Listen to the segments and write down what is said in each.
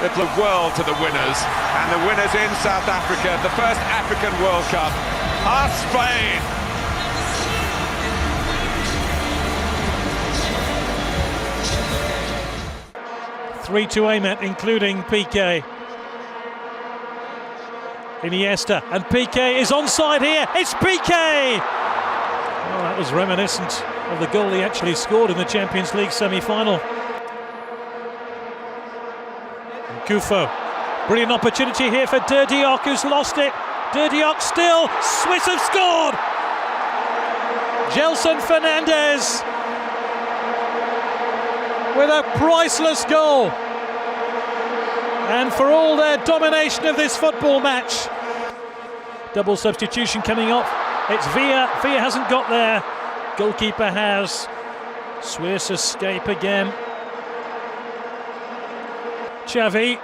the world to the winners, and the winners in South Africa, the first African World Cup, are Spain. Three to aim at, including Piqué. Iniesta, and Piqué is onside here. It's Piqué! Oh, that was reminiscent of the goal he actually scored in the Champions League semi-final. Kufo, brilliant opportunity here for De Diok, who's lost it. De Diok still, Swiss have scored! Gelson Fernandez with a priceless goal. And for all their domination of this football match. Double substitution coming off. It's Villa. Villa hasn't got there. Goalkeeper has. Swiss escape again. Xavi.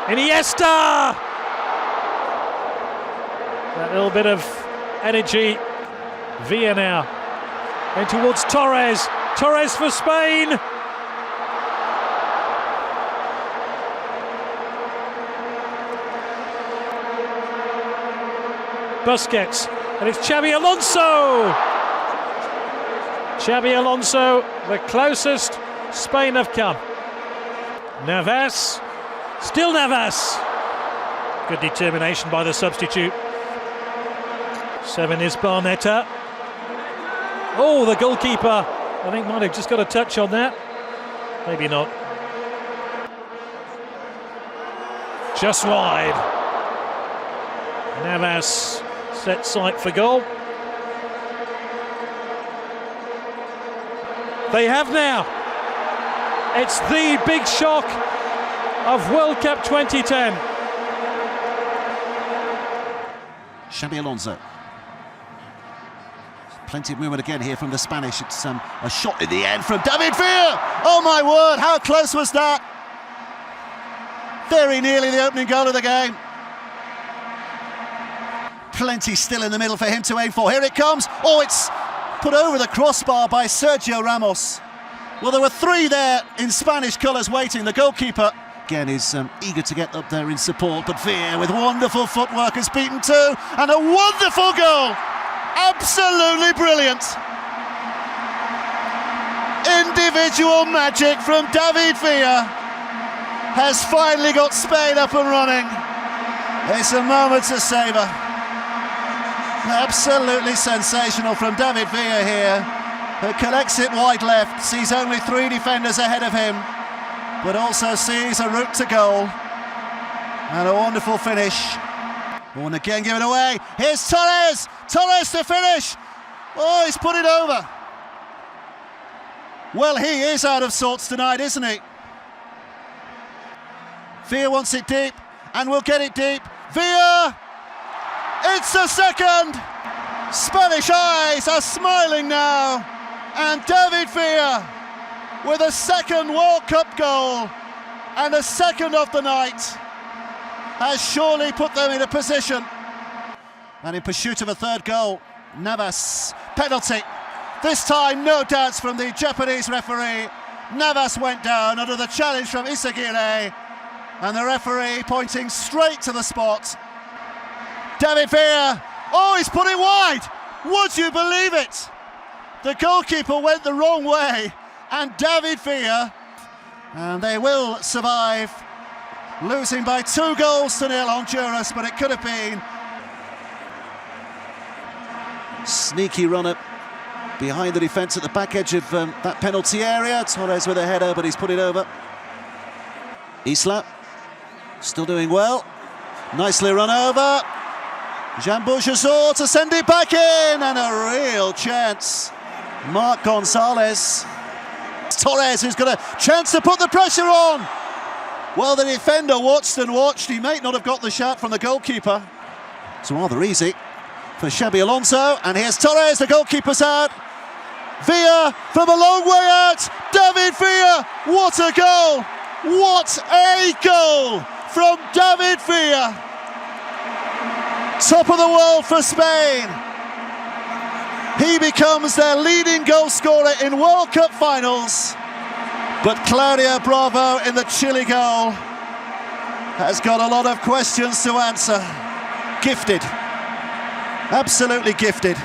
Iniesta! That little bit of energy. Villa now. And towards Torres. Torres for Spain. Busquets, and it's Xavi Alonso! Xavi Alonso, the closest Spain have come. Navas, still Navas! Good determination by the substitute. 7 is Barnetta. Oh, the goalkeeper, I think might have just got a touch on that. Maybe not. Just wide. Navas set sight for goal. They have now. It's the big shock of World Cup 2010. Xabi Alonso. Plenty of movement again here from the Spanish. It's a shot in the end from David Villa. Oh my word, how close was that? Very nearly the opening goal of the game. Plenty still in the middle for him to aim for. Here it comes. Oh, it's put over the crossbar by Sergio Ramos. Well, there were 3 there in Spanish colours waiting. The goalkeeper, again, is eager to get up there in support, but Villa, with wonderful footwork, has beaten 2, and a wonderful goal. Absolutely brilliant. Individual magic from David Villa has finally got Spain up and running. It's a moment to savour. Absolutely sensational from David Villa here, who collects it wide left, sees only 3 defenders ahead of him, but also sees a route to goal. And a wonderful finish. One again given away. Here's Torres! Torres to finish! Oh, he's put it over. Well, he is out of sorts tonight, isn't he? Villa wants it deep, and will get it deep. Villa! It's the second! Spanish eyes are smiling now, and David Villa with a second World Cup goal and a second of the night has surely put them in a position. And in pursuit of a third goal, Navas, penalty. This time no doubts from the Japanese referee. Navas went down under the challenge from Isaguirre, and the referee pointing straight to the spot. David Villa, oh, he's put it wide. Would you believe it? The goalkeeper went the wrong way, and David Villa, and they will survive, losing by 2 goals to 0 Honduras, but it could have been. Sneaky runner behind the defence at the back edge of that penalty area. Torres with a header, but he's put it over. Isla, still doing well. Nicely run over. Jean Bouchazor to send it back in, and a real chance. Marc Gonzalez. Torres, who's got a chance to put the pressure on. Well, the defender watched and watched. He might not have got the shot from the goalkeeper. It's rather easy for Xabi Alonso, and here's Torres, the goalkeeper's out. Villa from a long way out. David Villa, what a goal! What a goal from David Villa. Top of the world for Spain. He becomes their leading goal scorer in World Cup finals. But Claudio Bravo in the Chile goal has got a lot of questions to answer. Gifted, absolutely gifted,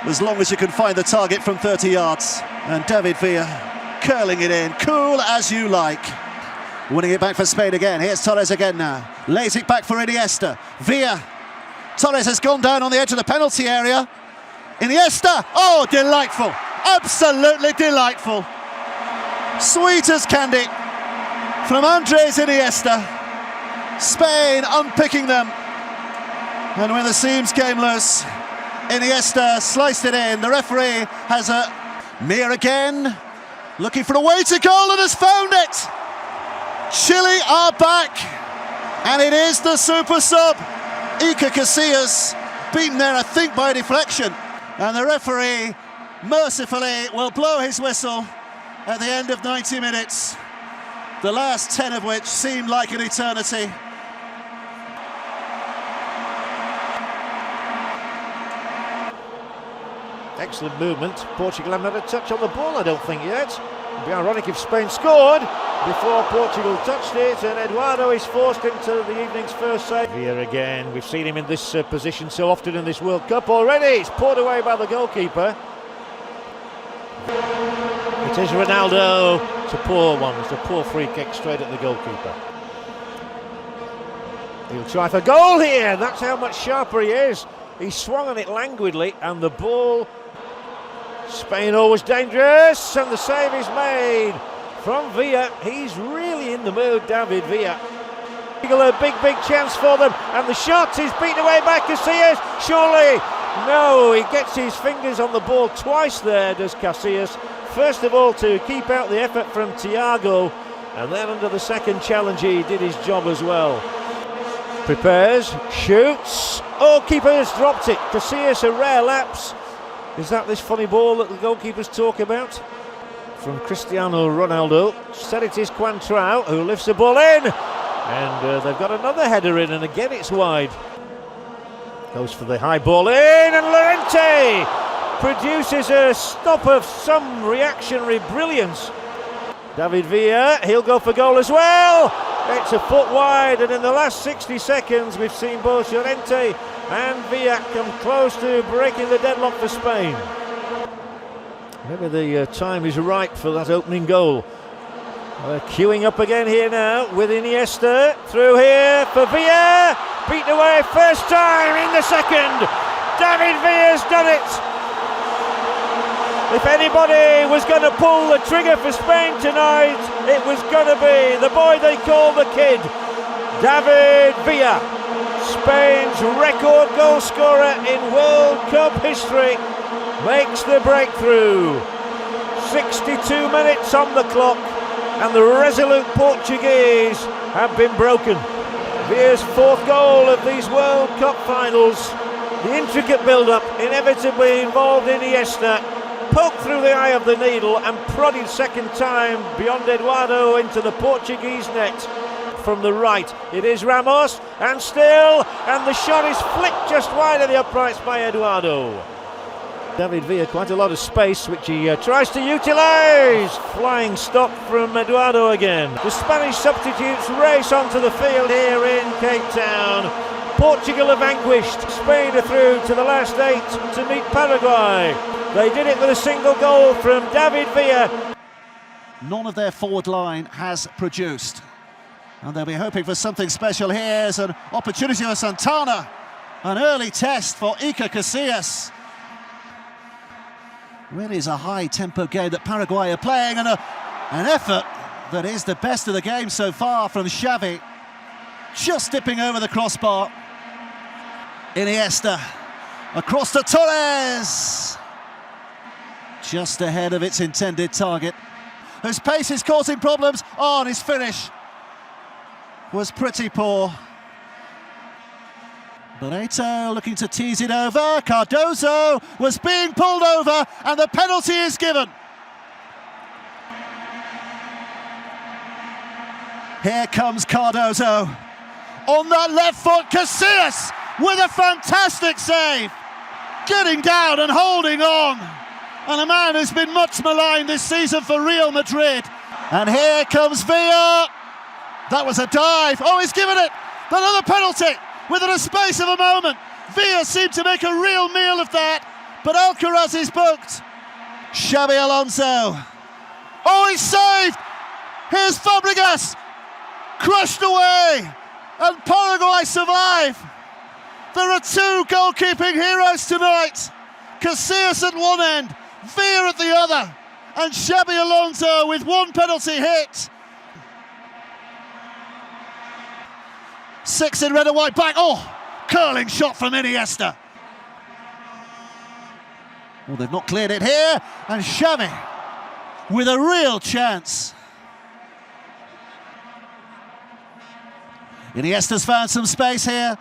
as long as you can find the target from 30 yards. And David Villa curling it in, cool as you like. Winning it back for Spain again. Here's Torres again now. Lays it back for Iniesta. Villa. Torres has gone down on the edge of the penalty area. Iniesta. Oh, delightful. Absolutely delightful. Sweet as candy from Andrés Iniesta. Spain unpicking them. And when the seams came loose, Iniesta sliced it in. The referee has a... Mir again, looking for a way to goal and has found it. Chile are back, and it is the super sub. Iker Casillas beaten there, I think, by deflection. And the referee, mercifully, will blow his whistle at the end of 90 minutes, the last 10 of which seemed like an eternity. Excellent movement. Portugal haven't had a touch on the ball, I don't think, yet. It'd be ironic if Spain scored before Portugal touched it, and Eduardo is forced into the evening's first save. Here again, we've seen him in this position so often in this World Cup already. It's poured away by the goalkeeper. It is Ronaldo. It's a poor one. It's a poor free kick straight at the goalkeeper. He'll try for goal here. That's how much sharper he is. He swung on it languidly, and the ball... Spain always dangerous, and the save is made from Villa. He's really in the mood, David Villa. A big chance for them, and the shot is beaten away by Casillas. Surely, no, he gets his fingers on the ball twice there, does Casillas. First of all, to keep out the effort from Thiago, and then under the second challenge, he did his job as well. Prepares, shoots. Oh, keeper has dropped it. Casillas, a rare lapse. Is that this funny ball that the goalkeepers talk about? From Cristiano Ronaldo. Said it is Quantrao who lifts the ball in. And they've got another header in, and again it's wide. Goes for the high ball in, and Llorente produces a stop of some reactionary brilliance. David Villa, he'll go for goal as well. It's a foot wide, and in the last 60 seconds we've seen both Llorente and Villa come close to breaking the deadlock for Spain. Maybe the time is right for that opening goal. They're queuing up again here now with Iniesta. Through here for Villa. Beaten away first time in the second. David Villa's done it. If anybody was going to pull the trigger for Spain tonight, it was going to be the boy they call the kid, David Villa. Spain's record goal scorer in World Cup history makes the breakthrough. 62 minutes on the clock, and the resolute Portuguese have been broken. Villa's fourth goal of these World Cup finals. The intricate build-up inevitably involved Iniesta. Poked through the eye of the needle and prodded second time beyond Eduardo into the Portuguese net. From the right, it is Ramos, and still, and the shot is flicked just wide of the uprights by Eduardo. David Villa, quite a lot of space, which he tries to utilise. Flying stop from Eduardo again. The Spanish substitutes race onto the field here in Cape Town. Portugal are vanquished. Spain are through to the last 8 to meet Paraguay. They did it with a single goal from David Villa. None of their forward line has produced, and they'll be hoping for something special. Here's an opportunity for Santana. An early test for Iker Casillas. Really is a high-tempo game that Paraguay are playing, and an effort that is the best of the game so far from Xavi. Just dipping over the crossbar. Iniesta across to Torres. Just ahead of its intended target. His pace is causing problems. Oh, and his finish was pretty poor. Barreto looking to tease it over. Cardozo was being pulled over, and the penalty is given. Here comes Cardozo. On that left foot, Casillas with a fantastic save. Getting down and holding on. And a man who's been much maligned this season for Real Madrid. And here comes Villa. That was a dive. Oh, he's given it. Another penalty within a space of a moment. Villa seemed to make a real meal of that, but Alcaraz is booked. Xavi Alonso. Oh, he's saved. Here's Fabregas. Crushed away. And Paraguay survive. There are two goalkeeping heroes tonight. Casillas at one end, Villa at the other. And Xavi Alonso with one penalty hit. 6 in red and white back. Oh, curling shot from Iniesta. Well, they've not cleared it here. And Xavi with a real chance. Iniesta's found some space here.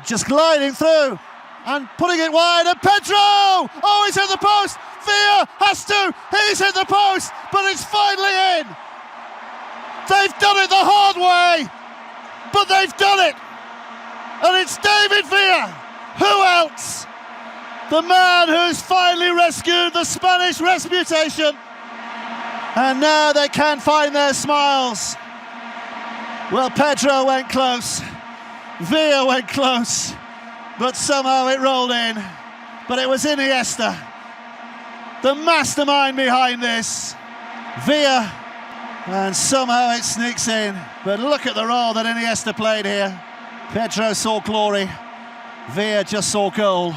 Just gliding through and putting it wide. And Pedro! Oh, he's hit the post. Villa has to. He's hit the post, but it's finally in. They've done it the hard way, but they've done it. And it's David Villa. Who else? The man who's finally rescued the Spanish reputation. And now they can find their smiles. Well, Pedro went close. Villa went close. But somehow it rolled in. But it was Iniesta, the mastermind behind this. Villa. And somehow it sneaks in. But look at the role that Iniesta played here. Pedro saw glory. Villa just saw goal.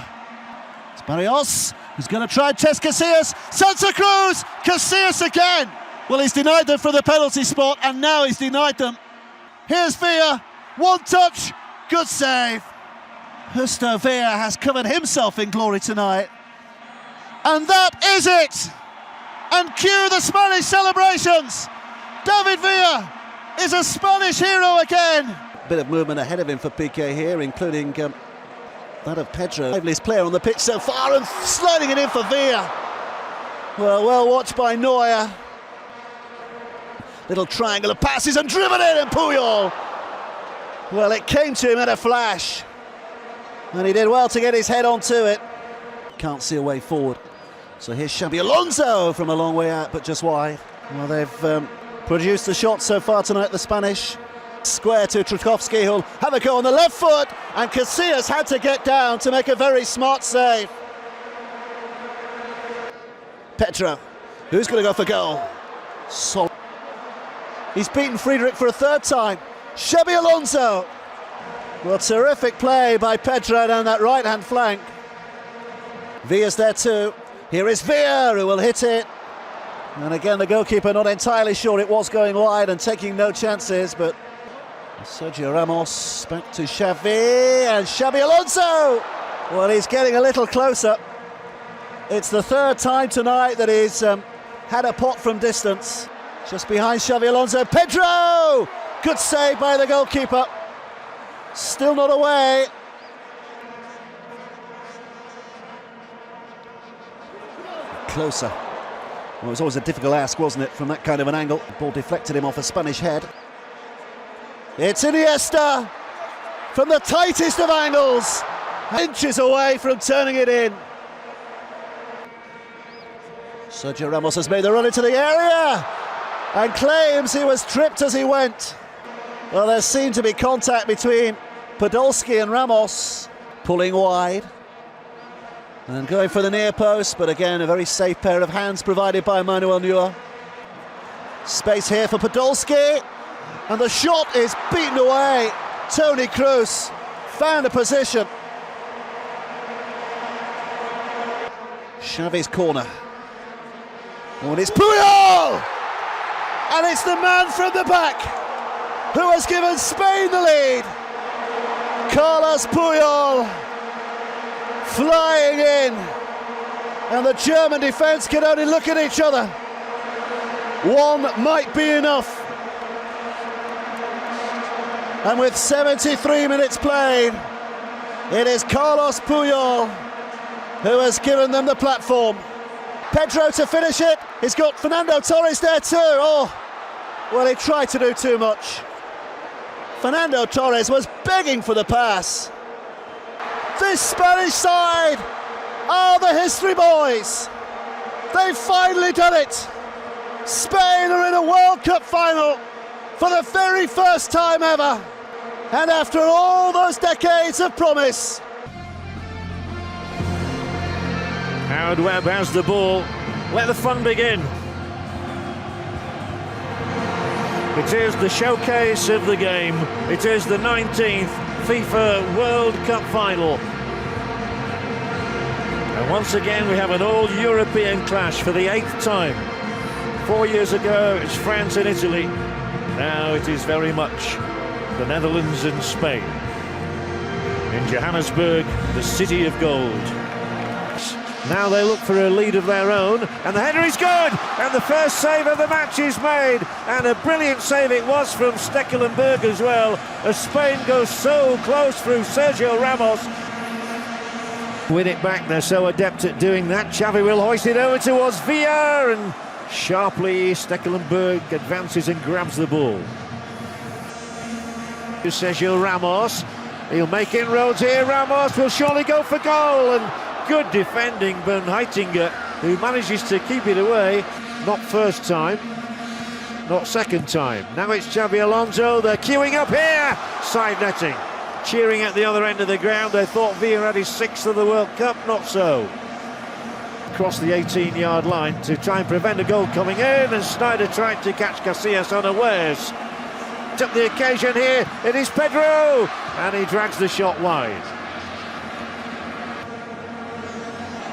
It's Barrios, who's going to try and test Casillas. Santa Cruz! Casillas again! Well, he's denied them for the penalty spot, and now he's denied them. Here's Villa. One touch. Good save. Justo Villa has covered himself in glory tonight. And that is it! And cue the Spanish celebrations! David Villa is a Spanish hero again. Bit of movement ahead of him for Piqué here, including that of Pedro. Liveliest player on the pitch so far, and sliding it in for Villa. Well watched by Neuer. Little triangle of passes and driven in, and Puyol. Well, it came to him at a flash, and he did well to get his head onto it. Can't see a way forward. So here's Xavi Alonso from a long way out, but just wide. Well, they've produced the shot so far tonight, the Spanish. Square to Trukowski, who'll have a go on the left foot, and Casillas had to get down to make a very smart save. Pedro, who's going to go for goal? He's beaten Friedrich for a third time. Xavi Alonso. Well, terrific play by Pedro down that right-hand flank. Villa's there too. Here is Villa, who will hit it. And again, the goalkeeper not entirely sure it was going wide and taking no chances, but Sergio Ramos back to Xavi, and Xavi Alonso! Well, he's getting a little closer. It's the third time tonight that he's had a pot from distance. Just behind Xavi Alonso, Pedro! Good save by the goalkeeper. Still not away. Closer. Well, it was always a difficult ask, wasn't it, from that kind of an angle. The ball deflected him off a Spanish head. It's Iniesta from the tightest of angles, inches away from turning it in. Sergio Ramos has made the run into the area and claims he was tripped as he went. Well, there seemed to be contact between Podolski and Ramos, pulling wide and going for the near post, but again a very safe pair of hands provided by Manuel Neuer. Space here for Podolski, and the shot is beaten away. Toni Kroos found a position. Xavi's corner. Oh, and it's Puyol! And it's the man from the back who has given Spain the lead. Carlos Puyol flying in, and the German defence can only look at each other. One might be enough. And with 73 minutes played, it is Carlos Puyol who has given them the platform. Pedro to finish it. He's got Fernando Torres there too. Oh, well, he tried to do too much. Fernando Torres was begging for the pass. This Spanish side are the history boys. They've finally done it. Spain are in a World Cup final for the very first time ever. And after all those decades of promise. Howard Webb has the ball. Let the fun begin. It is the showcase of the game. It is the 19th FIFA World Cup final. And once again we have an all-European clash for the 8th time. 4 years ago it's France and Italy. Now it is very much the Netherlands and Spain. In Johannesburg, the city of gold. Now they look for a lead of their own, and the header is good, and the first save of the match is made, and a brilliant save it was from Stekelenburg as well, as Spain goes so close through Sergio Ramos. Win it back, they're so adept at doing that. Xavi will hoist it over towards Villa, and sharply Stekelenburg advances and grabs the ball. Sergio Ramos, he'll make inroads here. Ramos will surely go for goal, and good defending, Bernheitinger, who manages to keep it away. Not first time, not second time. Now it's Xavi Alonso, they're queuing up here. Side netting, cheering at the other end of the ground. They thought Villa had his 6th of the World Cup, not so. Across the 18-yard line to try and prevent a goal coming in, and Sneijder tried to catch Casillas unawares. Took the occasion here, it is Pedro, and he drags the shot wide.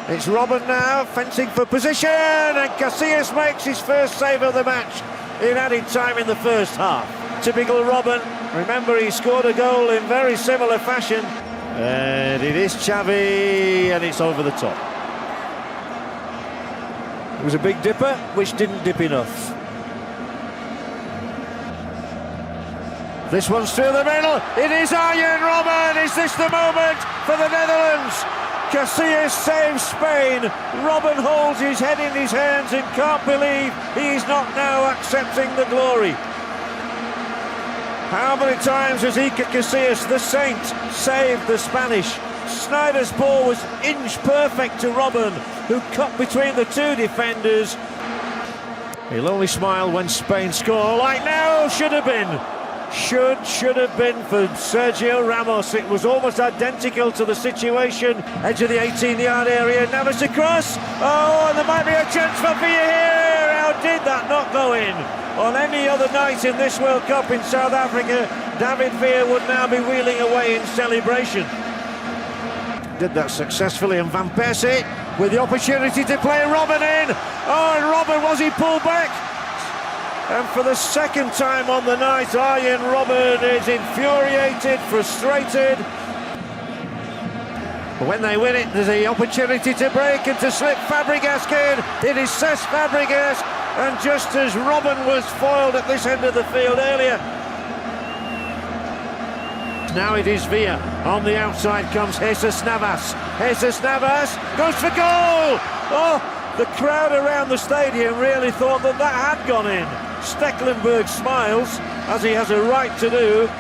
It's Robben now, fencing for position, and Casillas makes his first save of the match in added time in the first half. Typical Robben, remember he scored a goal in very similar fashion. And it is Xavi, and it's over the top. It was a big dipper, which didn't dip enough. This one's through the middle, it is Arjen Robben, is this the moment for the Netherlands? Casillas saves Spain. Robben holds his head in his hands and can't believe he is not now accepting the glory. How many times has Iker Casillas, the Saint, saved the Spanish? Sneijder's ball was inch perfect to Robben, who cut between the two defenders. He'll only smile when Spain score, like now, should have been. Should have been for Sergio Ramos. It was almost identical to the situation. Edge of the 18-yard area, Navas across. Oh, and there might be a chance for Villa here. How did that not go in? On any other night in this World Cup in South Africa, David Villa would now be wheeling away in celebration. Did that successfully, and Van Persie with the opportunity to play Robben in. Oh, and Robben, was he pulled back? And for the second time on the night, Arjen Robben is infuriated, frustrated. But when they win it, there's the opportunity to break and to slip Fabregas in. It is Cesc Fabregas, and just as Robben was foiled at this end of the field earlier. Now it is Villa. On the outside comes Jesus Navas. Jesus Navas goes for goal! Oh, the crowd around the stadium really thought that that had gone in. Stekelenburg smiles, as he has a right to do.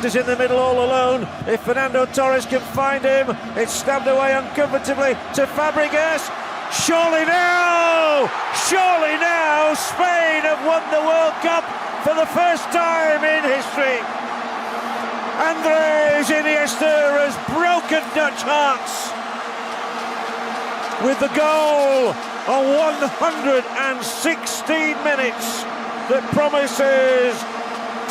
Is in the middle all alone. If Fernando Torres can find him, it's stabbed away uncomfortably to Fabregas. Surely now, Spain have won the World Cup for the first time in history. Andrés Iniesta has broken Dutch hearts with the goal of 116 minutes that promises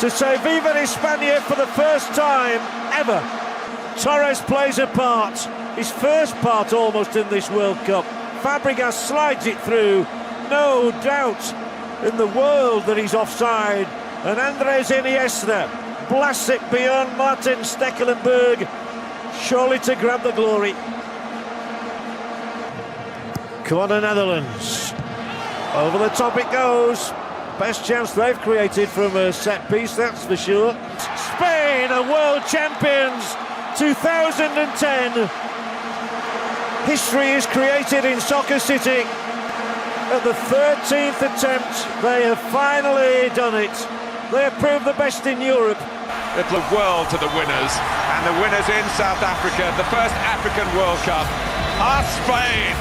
to say Viva España for the first time ever. Torres plays a part, his first part almost in this World Cup. Fabregas slides it through, no doubt in the world that he's offside, and Andrés Iniesta blasts it beyond Martin Stekelenburg, surely to grab the glory. Come on, the Netherlands. Over the top it goes. Best chance they've created from a set piece, that's for sure. Spain are world champions 2010. History is created in Soccer City. At the 13th attempt, they have finally done it. They have proved the best in Europe. It looked well to the winners, and the winners in South Africa, the first African World Cup, are Spain.